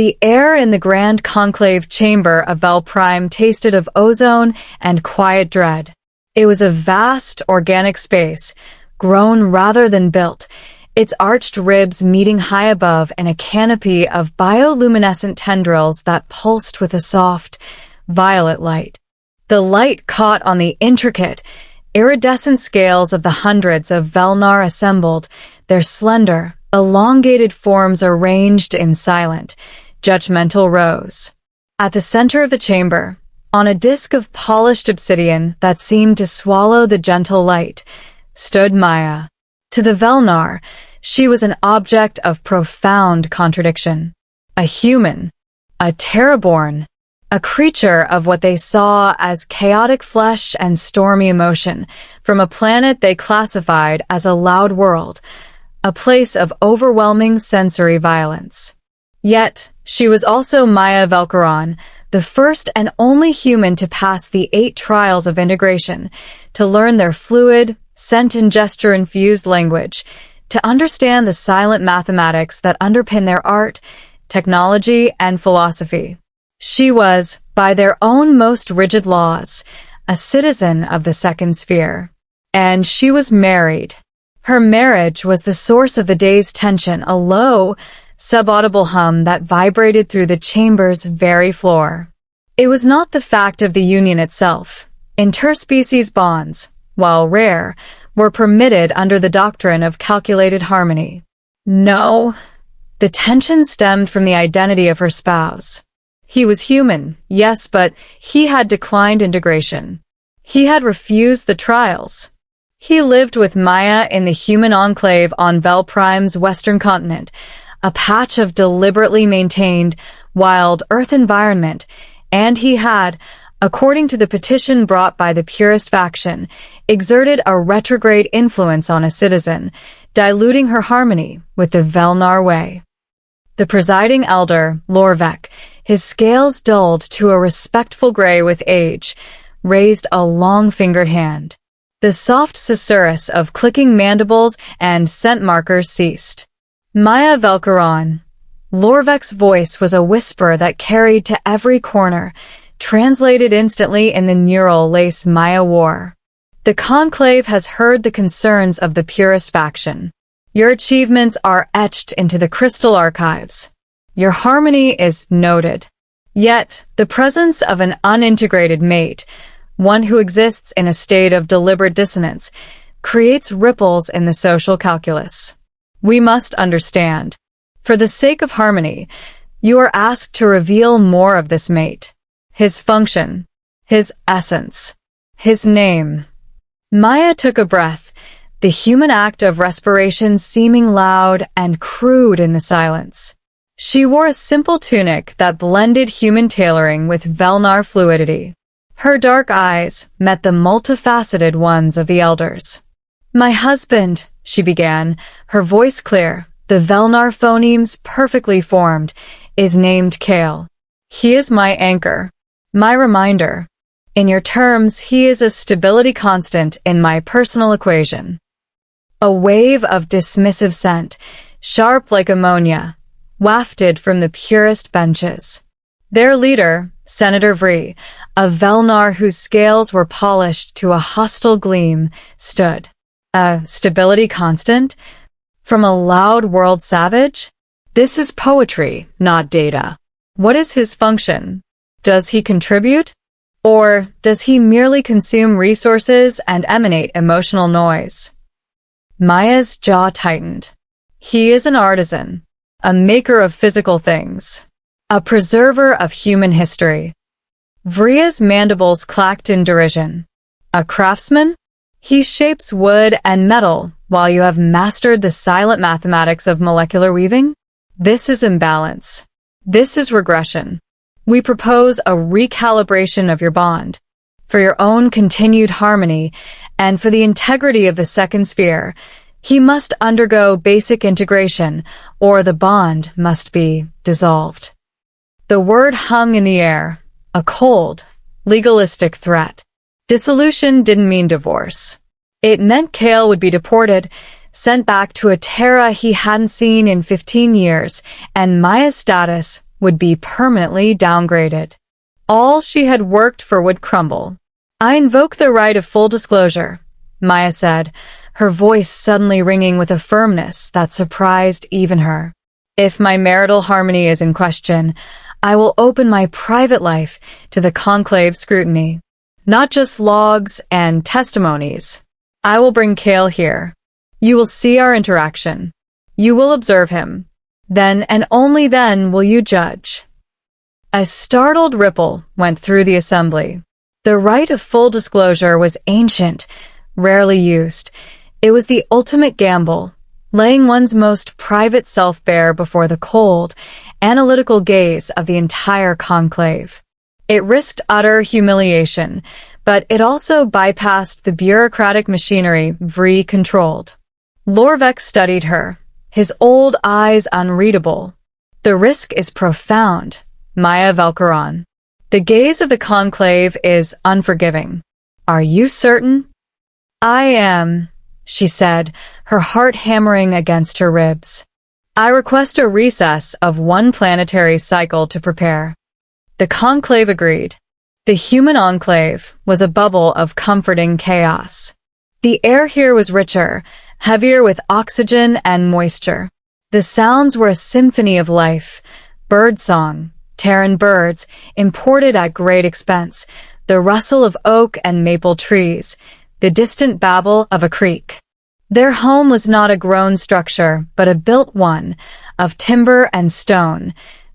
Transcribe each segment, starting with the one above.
The air in the grand conclave chamber of Vel'narr tasted of ozone and quiet dread. It was a vast, organic space, grown rather than built, its arched ribs meeting high above in a canopy of bioluminescent tendrils that pulsed with a soft, violet light. The light caught on the intricate, iridescent scales of the hundreds of Vel'narr assembled, their slender, elongated forms arranged in silent, judgmental rows. At the center of the chamber, on a disk of polished obsidian that seemed to swallow the gentle light, stood Maya. To the Vel'narr, she was an object of profound contradiction. A human, a terraborn, a creature of what they saw as chaotic flesh and stormy emotion, from a planet they classified as a loud world, a place of overwhelming sensory violence. Yet, she was also Maya Vel'narr, the first and only human to pass the 8 trials of integration, to learn their fluid, scent and gesture-infused language, to understand the silent mathematics that underpin their art, technology, and philosophy. She was, by their own most rigid laws, a citizen of the second sphere. And she was married. Her marriage was the source of the day's tension, a low, subaudible hum that vibrated through the chamber's very floor. It was not the fact of the union itself. Interspecies bonds, while rare, were permitted under the doctrine of calculated harmony. No, the tension stemmed from the identity of her spouse. He was human, yes, but he had declined integration. He had refused the trials. He lived with Maya in the human enclave on Vel'narr's western continent, a patch of deliberately maintained, wild earth environment, and he had, according to the petition brought by the purist faction, exerted a retrograde influence on a citizen, diluting her harmony with the Vel'narr way. The presiding elder, Lorvek, his scales dulled to a respectful gray with age, raised a long-fingered hand. The soft susurrus of clicking mandibles and scent markers ceased. Maya Vel'narr. Lorvek's voice was a whisper that carried to every corner, translated instantly in the neural lace Maya wore. The conclave has heard the concerns of the purist faction. Your achievements are etched into the crystal archives. Your harmony is noted. Yet, the presence of an unintegrated mate, one who exists in a state of deliberate dissonance, creates ripples in the social calculus. We must understand. For the sake of harmony, you are asked to reveal more of this mate. His function, his essence, his name. Maya took a breath, the human act of respiration seeming loud and crude in the silence. She wore a simple tunic that blended human tailoring with Vel'narr fluidity. Her dark eyes met the multifaceted ones of the elders. "My husband," she began, her voice clear, the Vel'narr phonemes perfectly formed, "is named Kale. He is my anchor, my reminder. In your terms, he is a stability constant in my personal equation." A wave of dismissive scent, sharp like ammonia, wafted from the purest benches. Their leader, Senator Vree, a Vel'narr whose scales were polished to a hostile gleam, stood. A stability constant? From a loud world savage? This is poetry, not data. What is his function? Does he contribute? Or does he merely consume resources and emanate emotional noise? Maya's jaw tightened. He is an artisan, a maker of physical things, a preserver of human history. Vree's mandibles clacked in derision. A craftsman? He shapes wood and metal while you have mastered the silent mathematics of molecular weaving? This is imbalance. This is regression. We propose a recalibration of your bond. For your own continued harmony and for the integrity of the second sphere, he must undergo basic integration, or the bond must be dissolved. The word hung in the air, a cold, legalistic threat. Dissolution didn't mean divorce. It meant Kale would be deported, sent back to a Terra he hadn't seen in 15 years, and Maya's status would be permanently downgraded. All she had worked for would crumble. "I invoke the right of full disclosure," Maya said, her voice suddenly ringing with a firmness that surprised even her. "If my marital harmony is in question, I will open my private life to the conclave scrutiny. Not just logs and testimonies. I will bring Kale here. You will see our interaction. You will observe him. Then and only then will you judge." A startled ripple went through the assembly. The right of full disclosure was ancient, rarely used. It was the ultimate gamble, laying one's most private self bare before the cold, analytical gaze of the entire conclave. It risked utter humiliation, but it also bypassed the bureaucratic machinery Vree controlled. Lorvek studied her, his old eyes unreadable. "The risk is profound," Maya Vel'narr. "The gaze of the conclave is unforgiving. Are you certain?" "I am," she said, her heart hammering against her ribs. "I request a recess of one planetary cycle to prepare." The conclave agreed. The human enclave was a bubble of comforting chaos. The air here was richer, heavier with oxygen and moisture. The sounds were a symphony of life, birdsong, Terran birds, imported at great expense, the rustle of oak and maple trees, the distant babble of a creek. Their home was not a grown structure, but a built one, of timber and stone,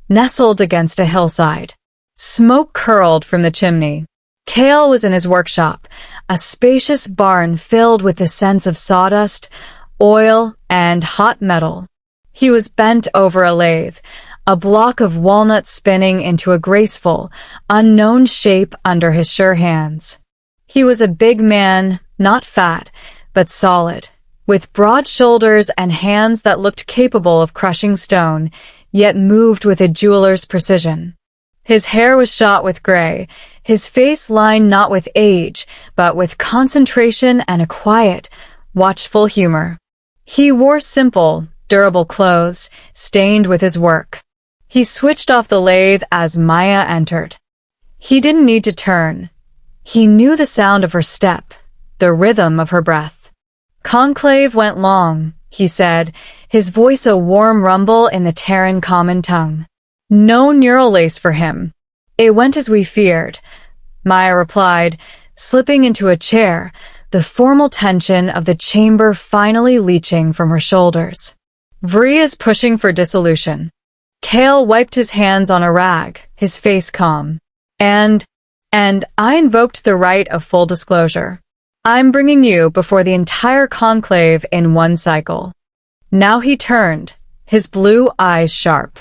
nestled against a hillside. Smoke curled from the chimney. Kale was in his workshop, a spacious barn filled with the scents of sawdust, oil, and hot metal. He was bent over a lathe, a block of walnut spinning into a graceful, unknown shape under his sure hands. He was a big man, not fat, but solid, with broad shoulders and hands that looked capable of crushing stone, yet moved with a jeweler's precision. His hair was shot with gray, his face lined not with age, but with concentration and a quiet, watchful humor. He wore simple, durable clothes, stained with his work. He switched off the lathe as Maya entered. He didn't need to turn. He knew the sound of her step, the rhythm of her breath. "Conclave went long," he said, his voice a warm rumble in the Terran common tongue. "No neural lace for him." "It went as we feared," Maya replied, slipping into a chair, the formal tension of the chamber finally leaching from her shoulders. "Vree is pushing for dissolution." Kale wiped his hands on a rag, his face calm. And I invoked the right of full disclosure. I'm bringing you before the entire conclave in one cycle." Now he turned, his blue eyes sharp.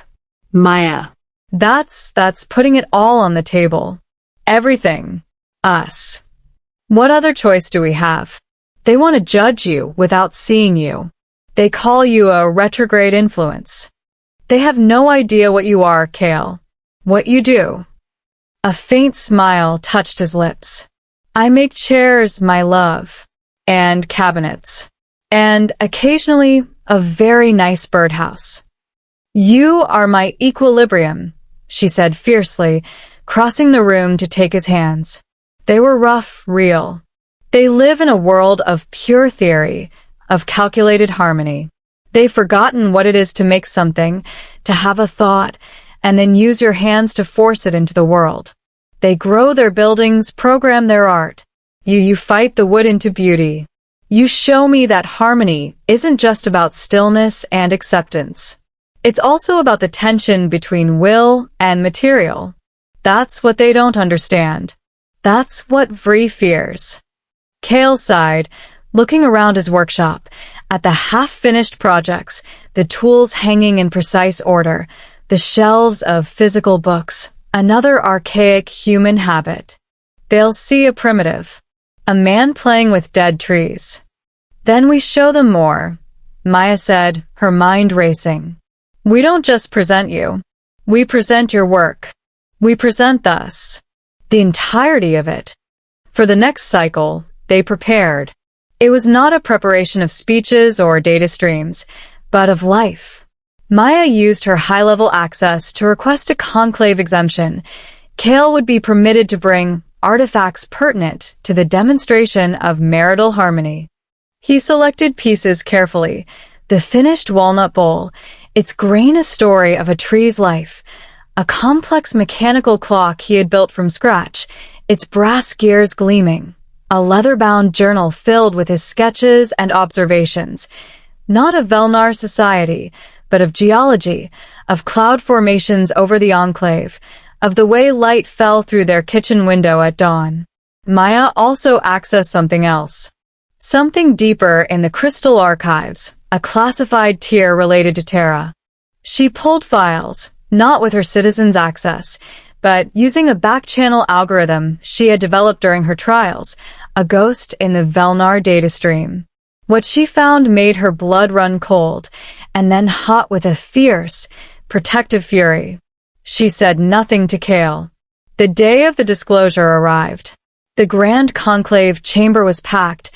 "Maya." That's putting it all on the table. Everything. Us. What other choice do we have? They want to judge you without seeing you. They call you a retrograde influence. They have no idea what you are, Kale. What you do. A faint smile touched his lips. "I make chairs, my love. And cabinets. And occasionally a very nice birdhouse." "You are my equilibrium," she said fiercely, crossing the room to take his hands. They were rough, real. They live in a world of pure theory, of calculated harmony. They've forgotten what it is to make something, to have a thought, and then use your hands to force it into the world. They grow their buildings, program their art. You fight the wood into beauty. You show me that harmony isn't just about stillness and acceptance. It's also about the tension between will and material. That's what they don't understand. That's what Vree fears. Kale sighed, looking around his workshop, at the half-finished projects, the tools hanging in precise order, the shelves of physical books, another archaic human habit. They'll see a primitive, a man playing with dead trees. Then we show them more, Maya said, her mind racing. We don't just present you. We present your work. We present us. The entirety of it. For the next cycle, they prepared. It was not a preparation of speeches or data streams, but of life. Maya used her high-level access to request a conclave exemption. Kale would be permitted to bring artifacts pertinent to the demonstration of marital harmony. He selected pieces carefully. The finished walnut bowl, its grain a story of a tree's life, a complex mechanical clock he had built from scratch, its brass gears gleaming, a leather-bound journal filled with his sketches and observations, not of Vel'narr society, but of geology, of cloud formations over the enclave, of the way light fell through their kitchen window at dawn. Maya also accessed something else. Something deeper in the crystal archives, a classified tier related to Terra. She pulled files, not with her citizens' access, but using a back-channel algorithm she had developed during her trials, a ghost in the Vel'narr data stream. What she found made her blood run cold, and then hot with a fierce, protective fury. She said nothing to Kale. The day of the disclosure arrived. The Grand Conclave chamber was packed,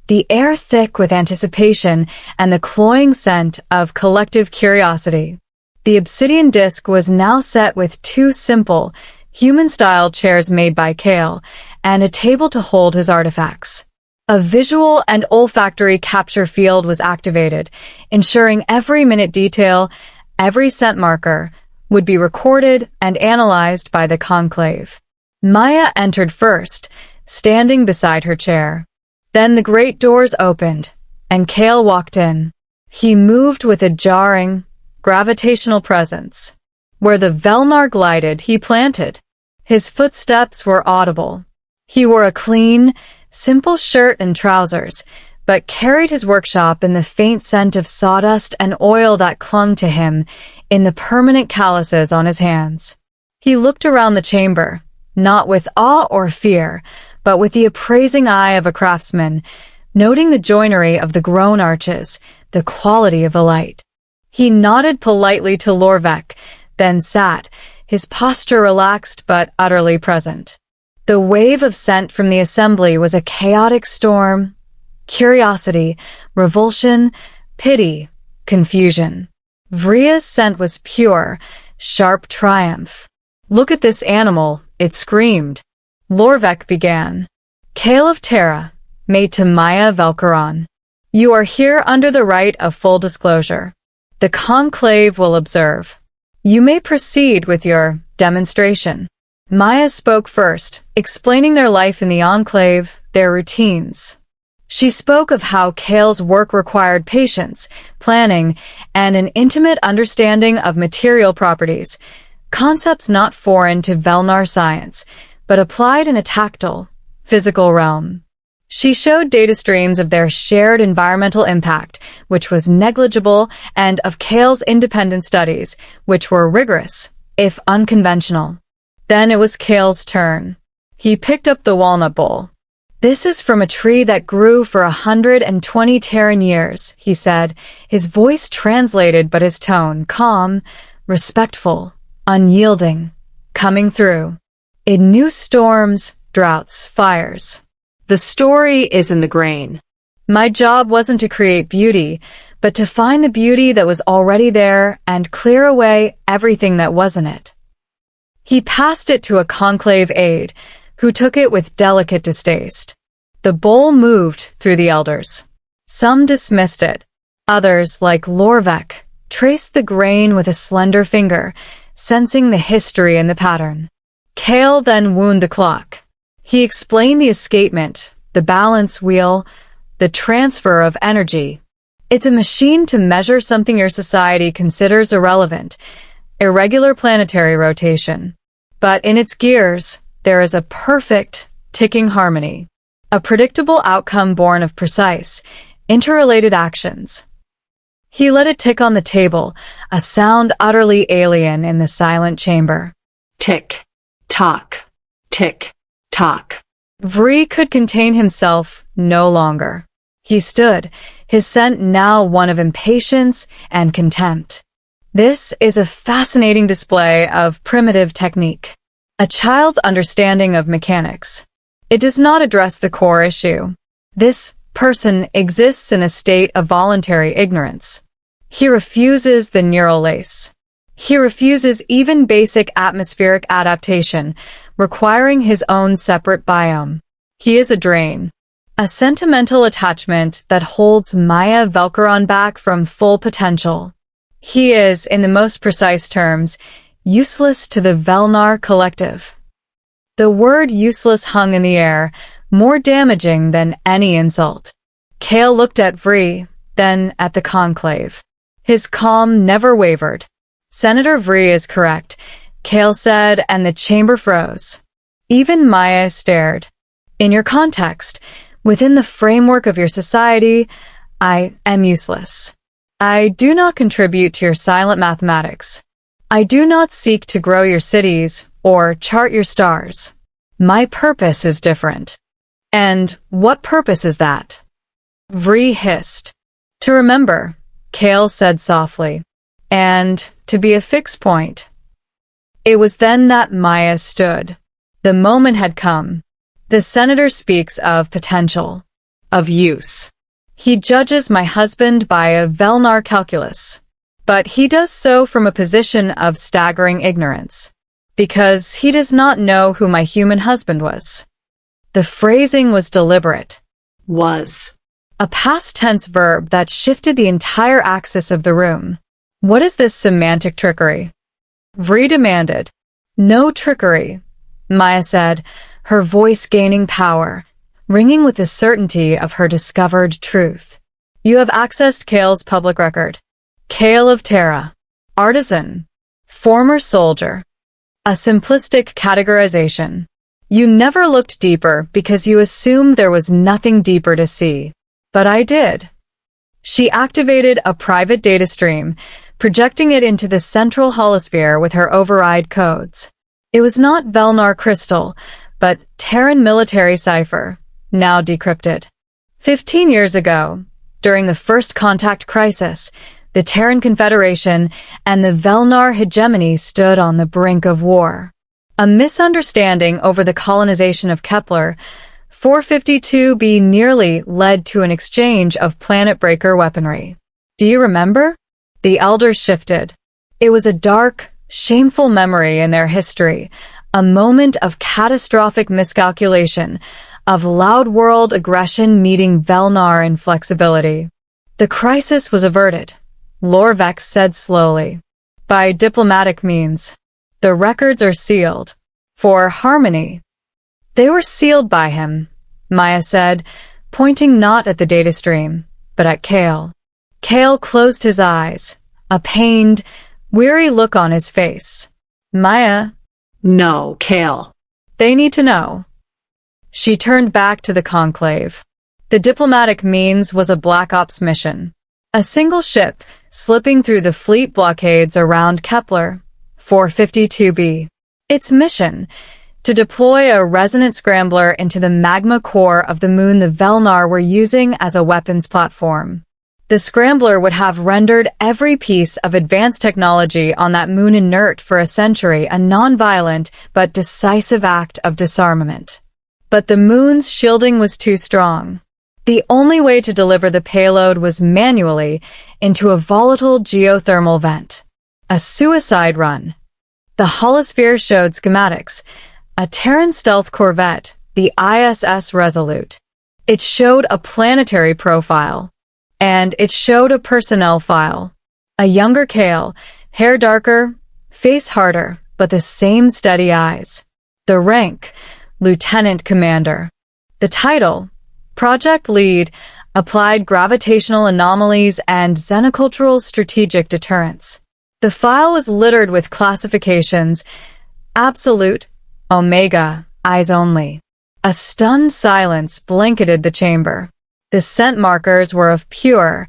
the air thick with anticipation and the cloying scent of collective curiosity. The obsidian disc was now set with two simple, human-style chairs made by Kale, and a table to hold his artifacts. A visual and olfactory capture field was activated, ensuring every minute detail, every scent marker, would be recorded and analyzed by the conclave. Maya entered first, standing beside her chair. Then the great doors opened, and Kale walked in. He moved with a jarring, gravitational presence. Where the Vel'narr glided, he planted. His footsteps were audible. He wore a clean, simple shirt and trousers, but carried his workshop in the faint scent of sawdust and oil that clung to him in the permanent calluses on his hands. He looked around the chamber, not with awe or fear, but with the appraising eye of a craftsman, noting the joinery of the grown arches, the quality of the light. He nodded politely to Lorvek, then sat, his posture relaxed but utterly present. The wave of scent from the assembly was a chaotic storm: curiosity, revulsion, pity, confusion. Vria's scent was pure, sharp triumph. "Look at this animal," it screamed. Lorvek began. "Kale of Terra, mate to Maya Vel'narr. You are here under the right of full disclosure. The conclave will observe. You may proceed with your demonstration." Maya spoke first, explaining their life in the enclave, their routines. She spoke of how Kale's work required patience, planning, and an intimate understanding of material properties, concepts not foreign to Vel'narr science, but applied in a tactile, physical realm. She showed data streams of their shared environmental impact, which was negligible, and of Kale's independent studies, which were rigorous, if unconventional. Then it was Kale's turn. He picked up the walnut bowl. "This is from a tree that grew for 120 Terran years," he said, his voice translated but his tone calm, respectful, unyielding, coming through. "It knew storms, droughts, fires. The story is in the grain. My job wasn't to create beauty, but to find the beauty that was already there and clear away everything that wasn't it." He passed it to a conclave aide, who took it with delicate distaste. The bowl moved through the elders. Some dismissed it. Others, like Lorvek, traced the grain with a slender finger, sensing the history in the pattern. Kale then wound the clock. He explained the escapement, the balance wheel, the transfer of energy. "It's a machine to measure something your society considers irrelevant, irregular planetary rotation. But in its gears, there is a perfect, ticking harmony, a predictable outcome born of precise, interrelated actions." He let it tick on the table, a sound utterly alien in the silent chamber. Tick, tock, tick, tock. Vri could contain himself no longer. He stood, his scent now one of impatience and contempt. This is a fascinating display of primitive technique, a child's understanding of mechanics. It does not address the core issue. This person exists in a state of voluntary ignorance. He refuses the neural lace. He refuses even basic atmospheric adaptation, requiring his own separate biome. He is a drain. A sentimental attachment that holds Maya Vel'narr back from full potential. He is, in the most precise terms, useless to the Vel'narr Collective. The word useless hung in the air, more damaging than any insult. Kale looked at Vri, then at the conclave. His calm never wavered. Senator Vri is correct, Kale said, and the chamber froze. Even Maya stared. In your context, within the framework of your society, I am useless. I do not contribute to your silent mathematics. I do not seek to grow your cities or chart your stars. My purpose is different. And what purpose is that? Vri hissed. To remember, Kale said softly, and to be a fixed point. It was then that Maya stood. The moment had come. The senator speaks of potential, of use. He judges my husband by a Vel'narr calculus, but he does so from a position of staggering ignorance, because he does not know who my human husband was. The phrasing was deliberate. Was. A past tense verb that shifted the entire axis of the room. What is this semantic trickery? Vri demanded. No trickery, Maya said, her voice gaining power, ringing with the certainty of her discovered truth. You have accessed Kale's public record. Kale of Terra. Artisan. Former soldier. A simplistic categorization. You never looked deeper because you assumed there was nothing deeper to see. But I did. She activated a private data stream, projecting it into the central holosphere with her override codes. It was not Vel'narr crystal, but Terran military cipher, now decrypted. 15 years ago, during the First Contact Crisis, the Terran Confederation and the Vel'narr hegemony stood on the brink of war. A misunderstanding over the colonization of Kepler, 452b nearly led to an exchange of planet-breaker weaponry. Do you remember? The elders shifted. It was a dark, shameful memory in their history, a moment of catastrophic miscalculation, of loud world aggression meeting Vel'narr inflexibility. The crisis was averted, Lorvex said slowly. By diplomatic means. The records are sealed. For harmony. They were sealed by him, Maya said, pointing not at the data stream, but at Kale. Kale closed his eyes, a pained, weary look on his face. Maya. No, Kale. They need to know. She turned back to the conclave. The diplomatic means was a Black Ops mission. A single ship slipping through the fleet blockades around Kepler, 452b. Its mission, to deploy a resonant scrambler into the magma core of the moon the Vel'narr were using as a weapons platform. The scrambler would have rendered every piece of advanced technology on that moon inert for a century, a non-violent but decisive act of disarmament. But the moon's shielding was too strong. The only way to deliver the payload was manually into a volatile geothermal vent. A suicide run. The holosphere showed schematics. A Terran stealth corvette, the ISS Resolute. It showed a planetary profile. And it showed a personnel file. A younger Kale, hair darker, face harder, but the same steady eyes. The rank, Lieutenant Commander. The title, Project Lead, Applied Gravitational Anomalies and Xenocultural Strategic Deterrence. The file was littered with classifications, Absolute, Omega, Eyes Only. A stunned silence blanketed the chamber. The scent markers were of pure,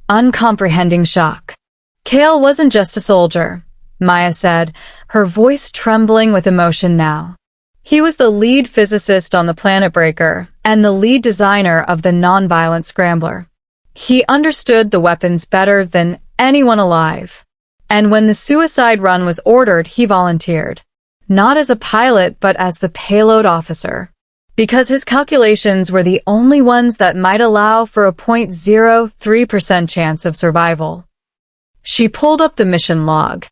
uncomprehending shock. Kale wasn't just a soldier, Maya said, her voice trembling with emotion now. He was the lead physicist on the Planet Breaker and the lead designer of the non-violent scrambler. He understood the weapons better than anyone alive. And when the suicide run was ordered, he volunteered. Not as a pilot, but as the payload officer. Because his calculations were the only ones that might allow for a 0.03% chance of survival. She pulled up the mission log.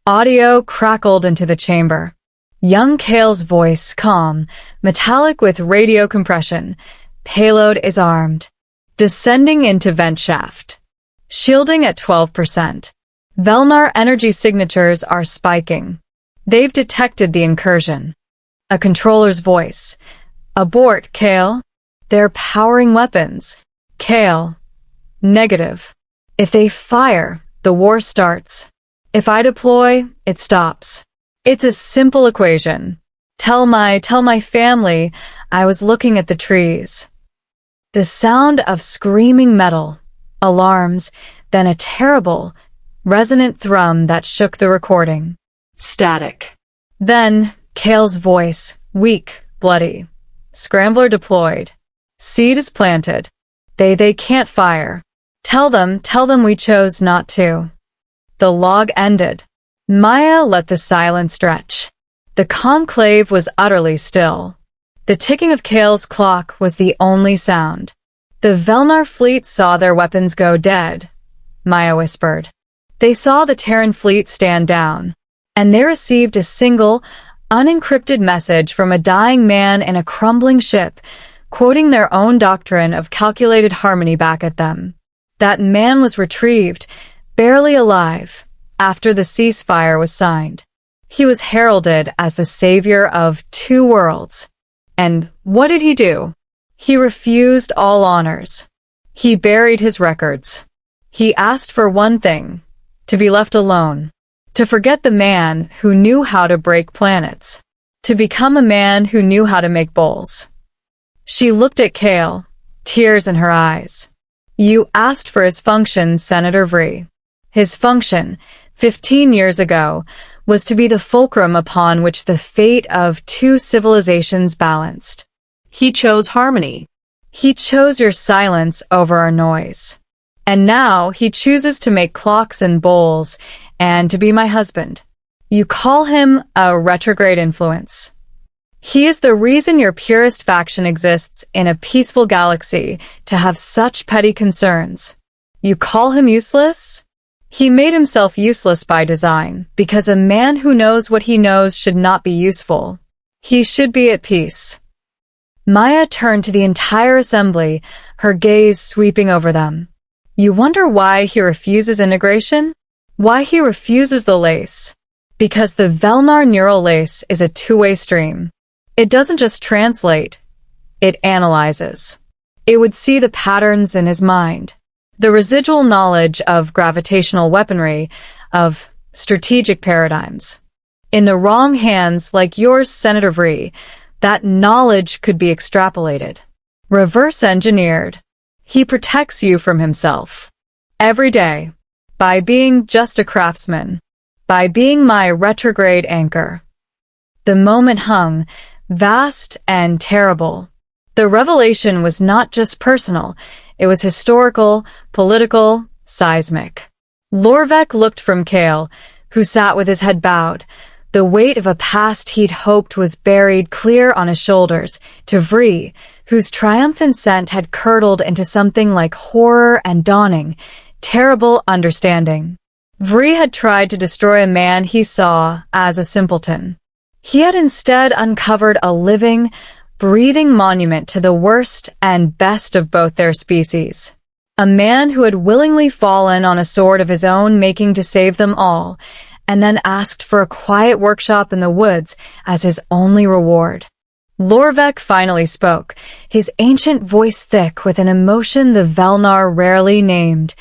Audio crackled into the chamber. Young Kale's voice, calm, metallic with radio compression. Payload is armed. Descending into vent shaft. Shielding at 12%. Vel'narr energy signatures are spiking. They've detected the incursion. A controller's voice. Abort, Kale. They're powering weapons. Kale. Negative. If they fire, the war starts. If I deploy, it stops. It's a simple equation. Tell my family I was looking at the trees. The sound of screaming metal, alarms, then a terrible, resonant thrum that shook the recording. Static. Then, Kale's voice, weak, bloody. Scrambler deployed. Seed is planted. They can't fire. Tell them we chose not to. The log ended. Maya let the silence stretch. The conclave was utterly still. The ticking of Kale's clock was the only sound. The Vel'narr fleet saw their weapons go dead, Maya whispered. They saw the Terran fleet stand down, and they received a single, unencrypted message from a dying man in a crumbling ship, quoting their own doctrine of calculated harmony back at them. That man was retrieved, barely alive, after the ceasefire was signed. He was heralded as the savior of two worlds. And what did he do? He refused all honors. He buried his records. He asked for one thing, to be left alone, to forget the man who knew how to break planets, to become a man who knew how to make bowls. She looked at Kale, tears in her eyes. You asked for his function, Senator Vree. His function, 15 years ago, was to be the fulcrum upon which the fate of two civilizations balanced. He chose harmony. He chose your silence over our noise. And now he chooses to make clocks and bowls and to be my husband. You call him a retrograde influence. He is the reason your purest faction exists in a peaceful galaxy to have such petty concerns. You call him useless? He made himself useless by design, because a man who knows what he knows should not be useful. He should be at peace. Maya turned to the entire assembly, her gaze sweeping over them. You wonder why he refuses integration? Why he refuses the lace? Because the Vel'narr neural lace is a two-way stream. It doesn't just translate, it analyzes. It would see the patterns in his mind, the residual knowledge of gravitational weaponry, of strategic paradigms. In the wrong hands, like yours, Senator Vree, that knowledge could be extrapolated, reverse engineered. He protects you from himself. Every day, by being just a craftsman, by being my retrograde anchor. The moment hung, vast and terrible. The revelation was not just personal, it was historical, political, seismic. Lorvek looked from Kale, who sat with his head bowed. The weight of a past he'd hoped was buried clear on his shoulders, to Vree, whose triumphant scent had curdled into something like horror and dawning, terrible understanding. Vree had tried to destroy a man he saw as a simpleton. He had instead uncovered a living, breathing monument to the worst and best of both their species. A man who had willingly fallen on a sword of his own making to save them all, and then asked for a quiet workshop in the woods as his only reward. Lorvek finally spoke, his ancient voice thick with an emotion the Vel'narr rarely named,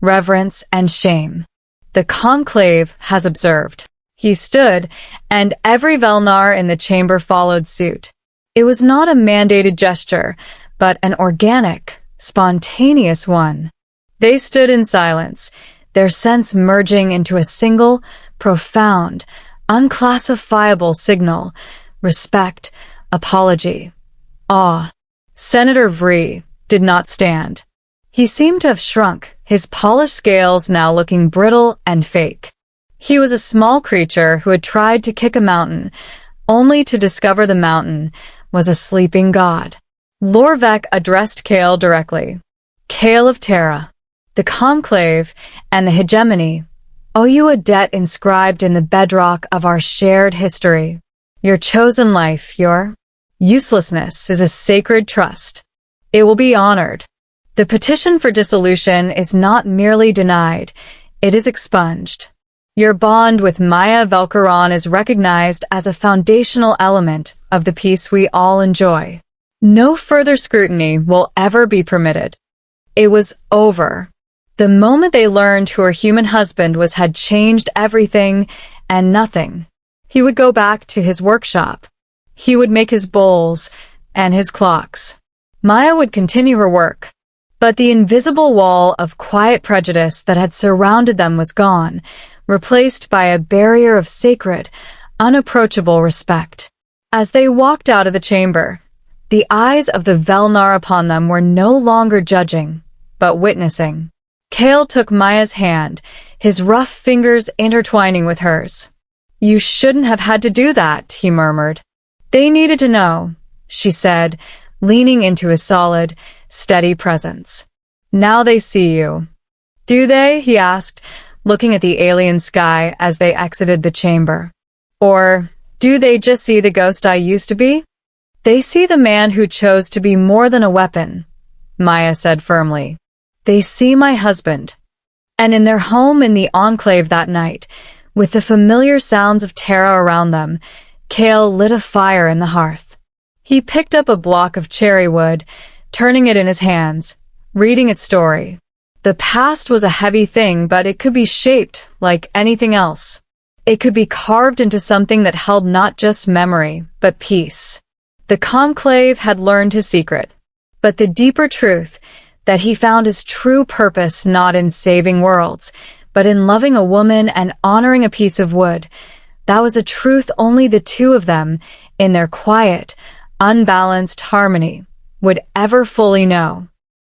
reverence and shame. The Conclave has observed. He stood, and every Vel'narr in the chamber followed suit. It was not a mandated gesture, but an organic, spontaneous one. They stood in silence, their sense merging into a single, profound, unclassifiable signal: respect, apology, awe. Senator Vree did not stand. He seemed to have shrunk, his polished scales now looking brittle and fake. He was a small creature who had tried to kick a mountain, only to discover the mountain was a sleeping god. Lorvek addressed Kale directly. Kale of Terra, the Conclave and the hegemony owe you a debt inscribed in the bedrock of our shared history. Your chosen life, your uselessness is a sacred trust. It will be honored. The petition for dissolution is not merely denied, it is expunged. Your bond with Maya Vel'narr is recognized as a foundational element of the peace we all enjoy. No further scrutiny will ever be permitted. It was over. The moment they learned who her human husband was had changed everything and nothing. He would go back to his workshop. He would make his bowls and his clocks. Maya would continue her work. But the invisible wall of quiet prejudice that had surrounded them was gone, replaced by a barrier of sacred, unapproachable respect. As they walked out of the chamber, the eyes of the Vel'narr upon them were no longer judging, but witnessing. Kale took Maya's hand, his rough fingers intertwining with hers. "You shouldn't have had to do that," he murmured. "They needed to know," she said, leaning into his solid, steady presence. "Now they see you." "Do they?" he asked, looking at the alien sky as they exited the chamber. "Or do they just see the ghost I used to be?" "They see the man who chose to be more than a weapon," Maya said firmly. "They see my husband." And in their home in the Enclave that night, with the familiar sounds of Terra around them, Kale lit a fire in the hearth. He picked up a block of cherry wood, turning it in his hands, reading its story. The past was a heavy thing, but it could be shaped like anything else. It could be carved into something that held not just memory, but peace. The Conclave had learned his secret, but the deeper truth that he found his true purpose not in saving worlds, but in loving a woman and honoring a piece of wood. That was a truth only the two of them, in their quiet, unbalanced harmony, would ever fully know.